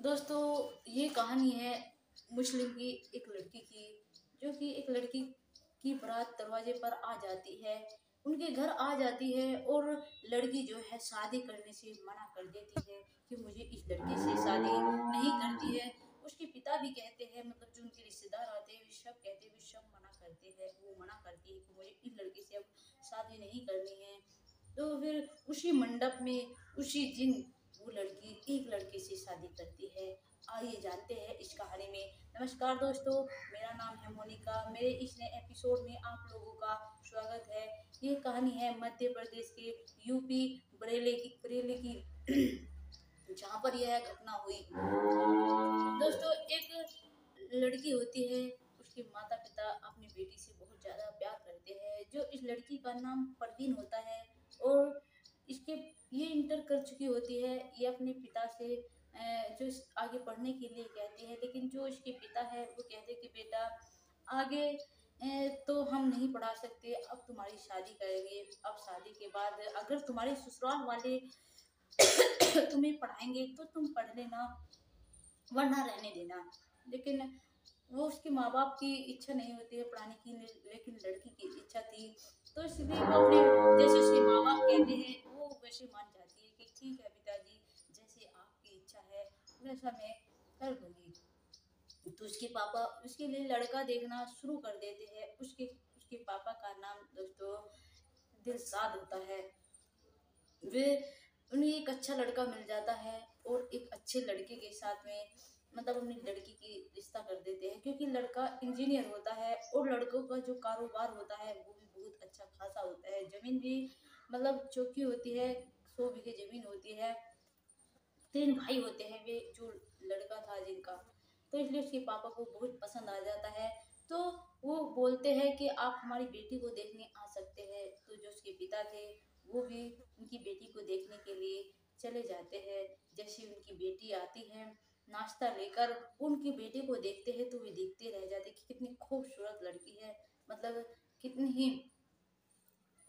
दोस्तों, ये कहानी है मुस्लिम की एक लड़की की, जो कि एक लड़की की बारात दरवाजे पर आ जाती है, उनके घर आ जाती है और लड़की जो है शादी करने से मना कर देती है कि मुझे इस लड़के से शादी नहीं करती है। उसके पिता भी कहते हैं, मतलब जो उनके रिश्तेदार आते हैं वे सब कहते हैं, वे सब मना करते हैं, वो मना करती है कि मुझे इस लड़के से अब शादी नहीं करनी है। तो फिर उसी मंडप में उसी दिन वो लड़की एक लड़के से शादी करती है। आइए जानते हैं इस कहानी में। नमस्कार दोस्तों, मेरा नाम है मोनिका। मेरे इस नए एपिसोड में आप लोगों का स्वागत है। ये कहानी है मध्य प्रदेश के यूपी बरेली की जहाँ पर यह घटना हुई। दोस्तों, एक लड़की होती है, उसके माता पिता अपनी बेटी से बहुत ज़्यादा प्यार करते हैं। जो इस लड़की का नाम परवीन होता है और इसके ये इंटर कर चुकी होती है। ये अपने पिता से जो आगे पढ़ने के लिए कहती है, लेकिन जो इसके पिता है वो कहते हैं कि बेटा आगे तो हम नहीं पढ़ा सकते, अब तुम्हारी शादी करेंगे। अब शादी के बाद अगर तुम्हारे ससुराल वाले तुम्हें पढ़ाएंगे तो तुम पढ़ लेना, वरना रहने देना। लेकिन वो उसके माँ बाप की इच्छा नहीं होती है पढ़ाने की, लेकिन लड़की की इच्छा थी। तो इसलिए वो अपने जैसे उसके माँ बाप कहते हैं वो वैसे मान जाती है कि ठीक है पिताजी, जैसे आपकी इच्छा है वैसा मैं कर दूंगी। तो उसके पापा उसके लिए लड़का देखना शुरू कर देते हैं। उसके उसके पापा का नाम दोस्तों दिलशाद होता है। वे उन्हें एक अच्छा लड़का मिल जाता है और एक अच्छे लड़के के साथ में मतलब अपनी लड़की की रिश्ता कर देते हैं, क्योंकि लड़का इंजीनियर होता है और लड़कों का जो कारोबार होता है वो भी बहुत अच्छा खासा होता है। जमीन भी मतलब चौकी होती है, 100 बीघे जमीन होती है। 3 भाई होते हैं वे, जो लड़का था जिनका। तो इसलिए उसके पापा को बहुत पसंद आ जाता है। तो वो बोलते हैं कि आप हमारी बेटी को देखने आ सकते हैं। तो जो उसके पिता थे वो भी उनकी बेटी को देखने के लिए चले जाते हैं। जैसे उनकी बेटी आती है नाश्ता लेकर, उनकी बेटी को देखते हैं तो वे देखते रह जाते कि कितनी खूबसूरत लड़की है, मतलब कितनी ही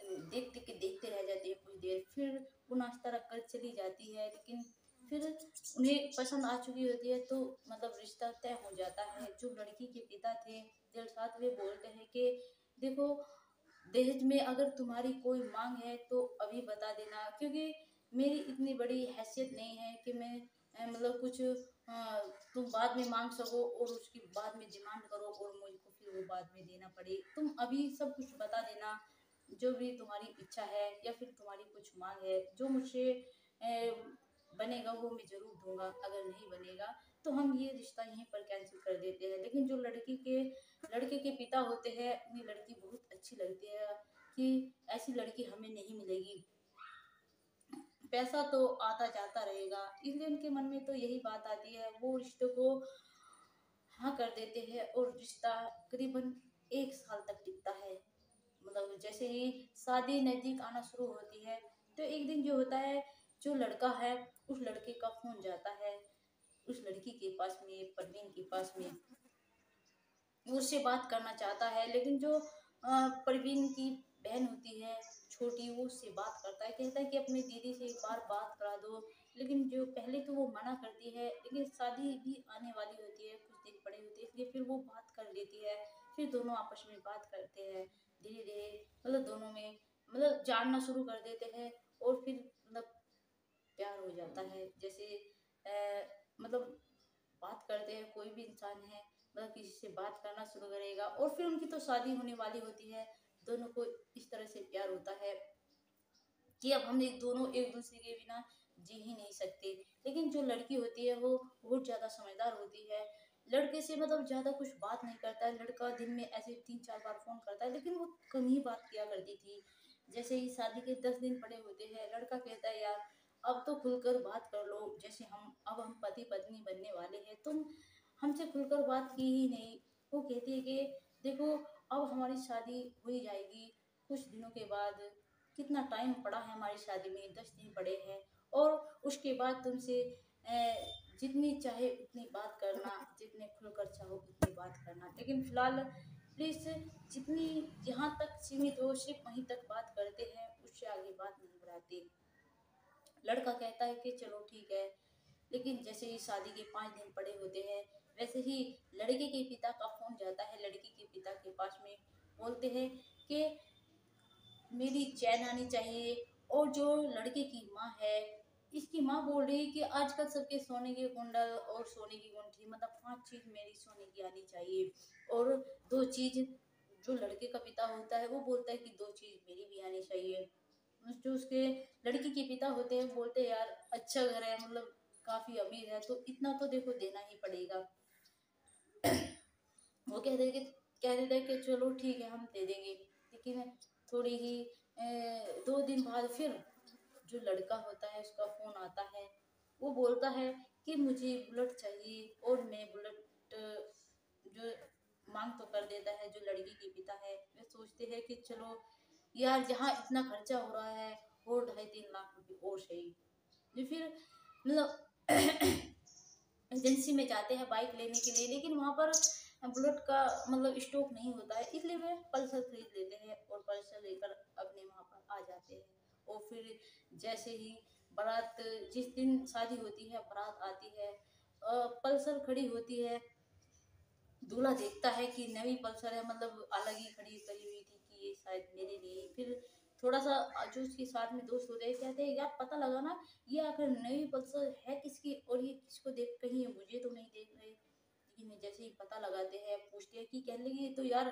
देखते रह जाते हैं कुछ देर। फिर वो नाश्ता रख कर चली जाती है, लेकिन फिर उन्हें पसंद आ चुकी होती है तो मतलब रिश्ता तय हो जाता है। जो लड़की के पिता थे दिलसाद, वे बोलते हैं कि देखो, दहेज में अगर तुम्हारी कोई मांग है तो अभी बता देना, क्योंकि मेरी इतनी बड़ी हैसियत नहीं है कि मैं मतलब कुछ तुम बाद में मांग सको और उसके बाद में डिमांड करो और मुझको फिर वो बाद में देना पड़े। तुम अभी सब कुछ बता देना, जो भी तुम्हारी इच्छा है या फिर तुम्हारी कुछ मांग है, जो मुझसे बनेगा वो मैं जरूर दूंगा। अगर नहीं बनेगा तो हम ये रिश्ता यहीं पर कैंसिल कर देते हैं। लेकिन जो लड़के के पिता होते हैं उन्हें लड़की बहुत अच्छी लगती है कि ऐसी लड़की हमें नहीं मिलेगी, पैसा तो आता जाता रहेगा। इसलिए उनके मन में तो यही बात आती है, वो रिश्ते को हाँ कर देते हैं और रिश्ता करीबन 1 साल तक टिकता है। मतलब जैसे ही शादी नजदीक आना शुरू होती है तो एक दिन जो होता है, जो लड़का है उस लड़के का फोन जाता है उस लड़की के पास में, परवीन के पास में। वो उससे बात करना चाहता है, लेकिन जो परवीन की बहन होती है छोटी, वो उससे बात करता है, कहता है कि अपनी दीदी से एक बार बात करा दो। लेकिन जो पहले तो वो मना करती है, लेकिन शादी भी आने वाली होती है, कुछ दिन पड़े होते हैं, इसलिए फिर वो बात कर लेती है। फिर दोनों आपस में बात करते हैं धीरे धीरे, मतलब दोनों में मतलब जानना शुरू कर देते हैं और फिर मतलब प्यार हो जाता है। जैसे मतलब बात करते हैं, कोई भी इंसान है मतलब किसी से बात करना शुरू करेगा और फिर उनकी तो शादी होने वाली होती है। दोनों को इस तरह से प्यार होता है कि अब हम दोनों एक दूसरे के बिना जी ही नहीं सकते। लेकिन जो लड़की होती है वो बहुत ज्यादा समझदार होती है, लड़के से मतलब ज्यादा कुछ बात नहीं करता है। लड़का दिन में ऐसे 3-4 बार फोन करता है, लेकिन वो कम ही बात किया करती थी। जैसे ही शादी के 10 दिन पड़े होते हैं, लड़का कहता है यार अब तो खुलकर बात कर लो, जैसे हम पति पत्नी बनने वाले हैं, तुम हमसे खुलकर बात की ही नहीं। वो कहती है कि देखो, अब हमारी शादी हो ही जाएगी कुछ दिनों के बाद। कितना टाइम पड़ा है हमारी शादी में, 10 दिन पड़े हैं। और उसके बाद तुमसे जितनी चाहे उतनी बात करना, जितने खुलकर चाहो उतनी बात करना, लेकिन फिलहाल प्लीज जितनी यहाँ तक सीमित हो सिर्फ वहीं तक बात करते हैं, उससे आगे बात नहीं बढ़ाते। लड़का कहता है कि चलो ठीक है, लेकिन जैसे ही शादी के 5 दिन पड़े होते हैं, वैसे ही लड़के के पिता का फोन जाता है लड़की के पिता के पास में। बोलते हैं कि मेरी चैन आनी चाहिए। और जो लड़के की माँ है, इसकी माँ बोल रही है कि आजकल सबके सोने के कुंडल और सोने की गुंठी, मतलब 5 चीज मेरी सोने की आनी चाहिए। और 2 चीज जो लड़के का पिता होता है वो बोलता है कि 2 चीज मेरी भी आनी चाहिए। जो उसके लड़की के पिता होते हैं बोलते हैं यार अच्छा घर है, मतलब काफी अमीर है, तो इतना तो देखो देना ही पड़ेगा। वो कह देते कि चलो ठीक है हम दे देंगे। लेकिन थोड़ी ही 2 दिन बाद फिर जो लड़का होता है उसका फोन आता है। वो बोलता है कि मुझे बुलेट चाहिए। और मैं बुलेट जो मांग तो कर देता है जो लड़की के पिता है। वे सोचते हैं कि चलो यार जहाँ इतना खर्चा हो रहा है और 2.5-3 लाख रुपए और सही। ये फिर मतलब एजेंसी में जाते हैं बाइक लेने के लिए, लेकिन वहां पर बुलेट का मतलब स्टॉक नहीं होता है, इसलिए वे पल्सर खरीद लेते हैं और पल्सर लेकर अपने वहां पर आ जाते हैं। और फिर जैसे ही बारात, जिस दिन शादी होती है बारात आती है, पल्सर खड़ी होती है। दूल्हा देखता है कि नई पल्सर है, मतलब अलग ही खड़ी करी हुई थी कि ये शायद मेरे लिए। फिर थोड़ा सा जो उसके साथ में दोस्त होते हैं कहते हैं यार पता लगा ना ये आखिर नई पल्सर है किसकी, और ये किसको देख कहीं ये मुझे तो नहीं देख रहे। लेकिन जैसे ही पता लगाते हैं पूछते हैं कि कहने लगी ये तो यार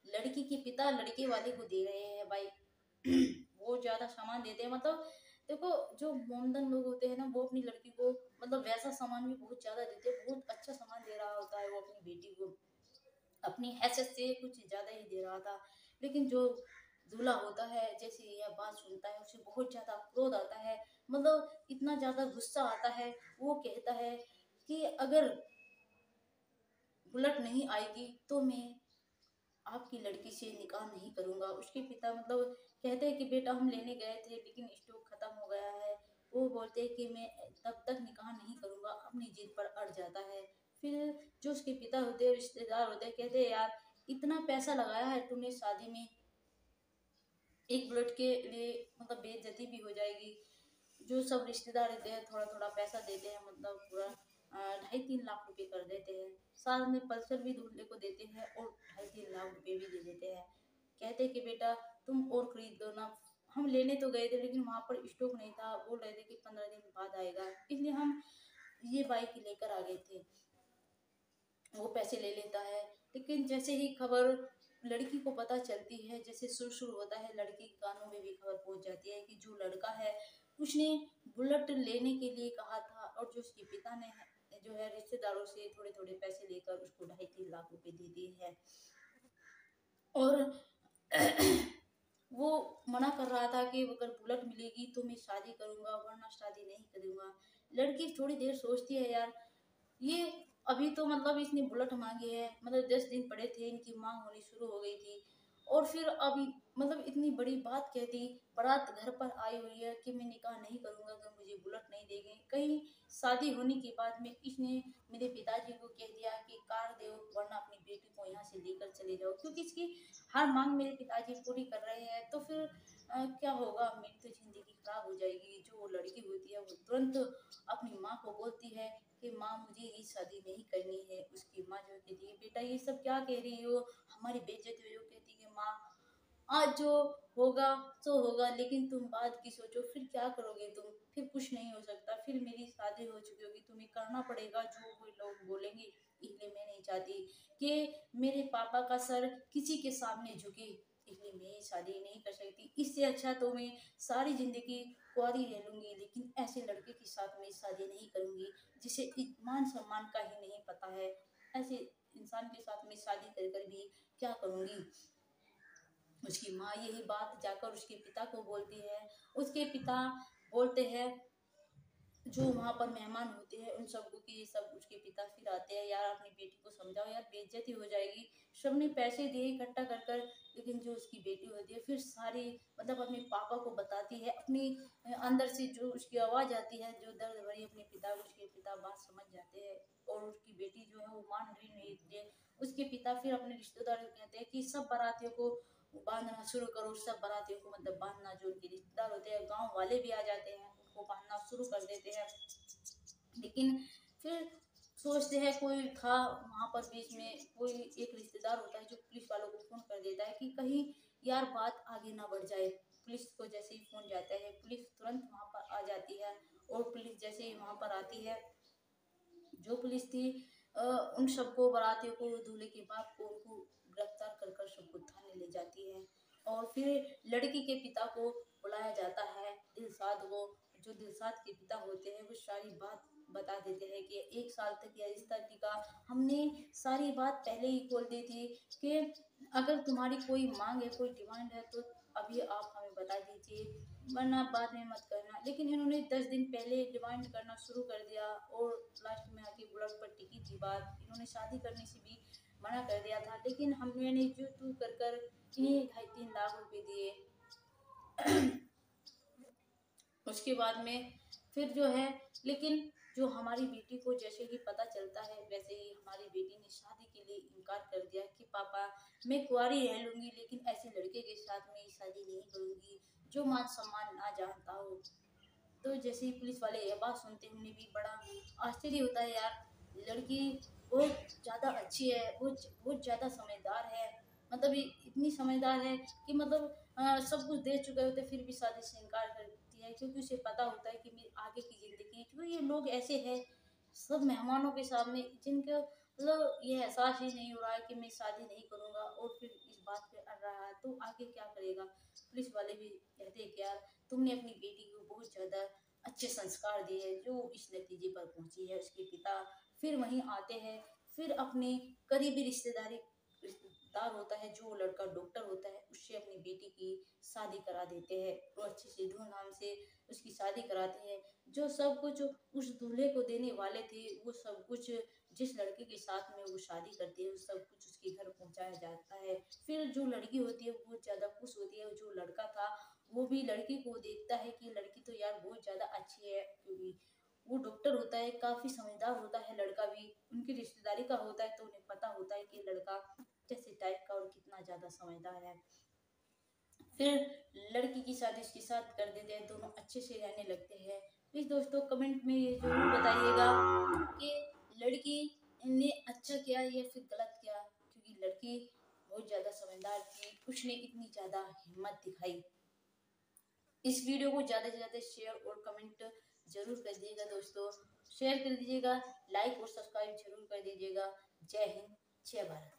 लड़की के पिता लड़के वाले को दे रहे हैं भाई। वो ज्यादा सामान देते हैं, मतलब देखो जो मोमदन लोग होते हैं ना वो अपनी लड़की को मतलब वैसा सामान भी बहुत ज्यादा देते हैं, बहुत अच्छा सामान दे रहा होता है वो अपनी बेटी को, अपनी हैसियत से कुछ ज्यादा ही दे रहा था। लेकिन जो दूल्हा होता है जैसे यह बात सुनता है उसे बहुत ज्यादा क्रोध आता है, मतलब इतना ज्यादा गुस्सा आता है। वो कहता है कि अगर बुलेट नहीं आएगी तो मैं आपकी लड़की से निकाह नहीं करूंगा। उसके पिता मतलब कहते हैं कि बेटा हम लेने गए थे लेकिन स्टॉक खत्म हो गया है। वो बोलते हैं कि मैं तब तक निकाह नहीं करूंगा, अपनी जिद पर अड़ जाता है। फिर जो उसके पिता होते हैं रिश्तेदार होते हैं कहते हैं यार इतना पैसा लगाया है तूने शादी में, एक बुलेट के लिए मतलब बेइज्जती भी हो जाएगी। जो सब रिश्तेदार रहते हैं थोड़ा थोड़ा पैसा देते हैं, मतलब पूरा 2.5-3 लाख रुपए कर देते हैं। साथ में पल्सर भी दूल्हे को देते हैं और 2.5-3 लाख रुपए भी दे देते हैं। कहते हैं कि बेटा तुम और खरीद दो ना। हम लेने तो गए थे लेकिन वहां पर स्टॉक नहीं था, बोल रहे थे कि 15 दिन बाद आएगा, इसलिए हम ये बाइक लेकर आ गए थे। वो पैसे ले लेता है। लेकिन जैसे ही खबर लड़की को पता चलती है, जैसे शुरू शुरू होता है लड़की के कानों में भी खबर पहुंच जाती है कि जो लड़का है उसने बुलेट लेने के लिए कहा था, और जो उसके पिता ने जो है रिश्तेदारों से थोड़े थोड़े पैसे लेकर उसको 2.5-3 लाख रुपए दे दिए हैं। और वो मना कर रहा था कि अगर बुलेट मिलेगी तो मैं शादी करूंगा वरना शादी नहीं करूंगा। लड़की थोड़ी देर सोचती है यार ये अभी तो मतलब इसने बुलेट मांगी है, मतलब 10 दिन पड़े थे इनकी मांग होनी शुरू हो गई थी। और फिर अभी मतलब इतनी बड़ी बात कह दी, बारात घर पर आई हुई है कि मैं निकाह नहीं करूंगा अगर मुझे बुलेट नहीं देंगे। कहीं शादी होने के बाद में इसने मेरे पिताजी को कह दिया कि कार दो वरना अपनी बेटी को यहाँ से लेकर चले जाओ, क्योंकि इसकी हर मांग मेरे पिताजी पूरी कर रहे हैं। तो फिर क्या होगा, मेरी तो जिंदगी खराब हो जाएगी। जो लड़की होती है वो तुरंत अपनी माँ को बोलती है कि माँ मुझे ये शादी नहीं करनी है। उसकी माँ जो कहती है बेटा ये सब क्या कह रही हो, हमारी बेइज्जती हो। जो कहती है माँ आज जो होगा सो होगा, लेकिन तुम बाद की सोचो, फिर क्या करोगे तुम, फिर कुछ नहीं हो सकता, फिर मेरी शादी हो चुकी होगी, तुम्हें करना पड़ेगा जो वो लोग बोलेंगे। इसलिए मैं नहीं चाहती कि मेरे पापा का सर किसी के सामने झुके, इसलिए मैं ये शादी नहीं कर सकती। इससे अच्छा तो मैं सारी जिंदगी कुंवारी रह लूंगी, लेकिन ऐसे लड़के के साथ मैं शादी नहीं करूंगी जिसे मान सम्मान का ही नहीं पता है। ऐसे इंसान के साथ मैं शादी कर कर भी क्या करूंगी। उसकी माँ यही बात जाकर उसके पिता को बोलती है। उसके पिता बोलते हैं जो वहां पर मेहमान होते हैं उन सबको कि ये सब, उसके पिता फिर आते हैं यार अपनी बेटी को समझाओ यार बेइज्जती हो जाएगी। सबने पैसे दिए इकट्ठा कर कर, लेकिन जो उसकी बेटी होती है फिर सारी मतलब अपने पापा को बताती है, अपनी अंदर से जो उसकी आवाज आती है जो दर्द भरी अपने पिता को, उसके पिता बात समझ जाते हैं। और उसकी बेटी जो है वो मान रही नहीं थी। उसके पिता फिर अपने रिश्तेदारों को कहते हैं कि सब बारातियों को बांधना शुरू करो। सब बारातियों को मतलब बांधना, जो उनके रिश्तेदार होते हैं गांव वाले भी आ जाते हैं उनको बांधना शुरू कर देते हैं। लेकिन फिर सोचते हैं कोई था वहाँ पर बीच में, कोई एक रिश्तेदार होता है जो पुलिस वालों को फोन कर देता है कि कहीं यार बात आगे ना बढ़ जाए। पुलिस को जैसे ही फोन जाता है, पुलिस तुरंत वहाँ पर आ जाती है। और पुलिस जैसे ही वहाँ पर आती है, जो पुलिस थी अ, उन सबको, बारातियों को, दूल्हे के बाप को, उनको गिरफ्तार कर कर सबको थाने ले जाती है। और फिर लड़की के पिता को बुलाया जाता है, दिलशाद को। जो दिलशाद के पिता होते हैं वो सारी बात बता देते हैं कि 1 साल तक यह रिश्ता टिका। हमने सारी बात पहले ही खोल दी थी कि अगर तुम्हारी कोई मांग है, कोई डिमांड है, तो अभी आप हमें बता दीजिए, वरना बाद में मत करना। लेकिन इन्होंने 10 दिन पहले डिमांड करना शुरू कर दिया और लास्ट में आके बुलट पर टिकी थी बात। इन्होंने शादी करने से भी मना कर दिया था, लेकिन हमने जो तू कर कर इन्हें 2.5-3 लाख रुपए दिए। उसके बाद में फिर जो है, लेकिन जो हमारी बेटी को जैसे ही पता चलता है, वैसे ही हमारी बेटी ने शादी के लिए इनकार कर दिया कि पापा मैं कुंवारी रह लूंगी, लेकिन ऐसे लड़के के साथ में शादी नहीं करूंगी जो मान सम्मान ना जानता हो। तो जैसे ही पुलिस वाले ये बात सुनते हैं, उन्हें भी बड़ा आश्चर्य होता है, यार लड़की बहुत ज़्यादा अच्छी है, बहुत बहुत ज़्यादा समझदार है। मतलब ये इतनी समझदार है कि मतलब सब कुछ दे चुके होते फिर भी शादी से इनकार करती है, क्योंकि उसे पता होता है कि मेरी आगे की ज़िंदगी, क्योंकि ये लोग ऐसे हैं सब मेहमानों के सामने, जिनका मतलब ये एहसास ही नहीं हो रहा है कि मैं शादी नहीं करूँगा और फिर इस बात पे अड़ रहा है, तो आगे क्या करेगा। पुलिस वाले भी कहते हैं कि यार तुमने अपनी बेटी को बहुत ज़्यादा अच्छे संस्कार दिए जो इस नतीजे पर पहुंची है। उसके पिता फिर वहीं आते हैं, फिर अपने करीबी रिश्तेदार होता है जो लड़का डॉक्टर होता है, उससे अपनी बेटी की शादी करा देते हैं। वो अच्छे से धूमधाम से उसकी शादी कराते हैं। जो सब कुछ उस दूल्हे को देने वाले थे, वो सब कुछ जिस लड़के के साथ में वो शादी करते हैं, वो सब कुछ उसके घर पहुंचाया जाता है। फिर जो लड़की होती है वो बहुत ज़्यादा खुश होती है। जो लड़का था वो भी लड़की को देखता है कि लड़की तो यार बहुत ज़्यादा अच्छी है, क्योंकि वो डॉक्टर होता है, काफ़ी समझदार होता है लड़का भी, उनकी रिश्तेदारी का होता है, तो उन्हें पता होता है कि लड़का कैसे टाइप का और कितना ज़्यादा समझदार है। फिर लड़की की शादी उसके साथ कर देते हैं, दोनों अच्छे से रहने लगते हैं। प्लीज़ दोस्तों कमेंट में ये ज़रूर बताइएगा कि लड़की ने अच्छा किया या फिर गलत किया, क्योंकि लड़की बहुत ज़्यादा समझदार थी, उसने इतनी ज़्यादा हिम्मत दिखाई। इस वीडियो को ज़्यादा से ज़्यादा शेयर और कमेंट जरूर कर दीजिएगा दोस्तों। शेयर कर दीजिएगा, लाइक और सब्सक्राइब जरूर कर दीजिएगा। जय हिंद, जय भारत।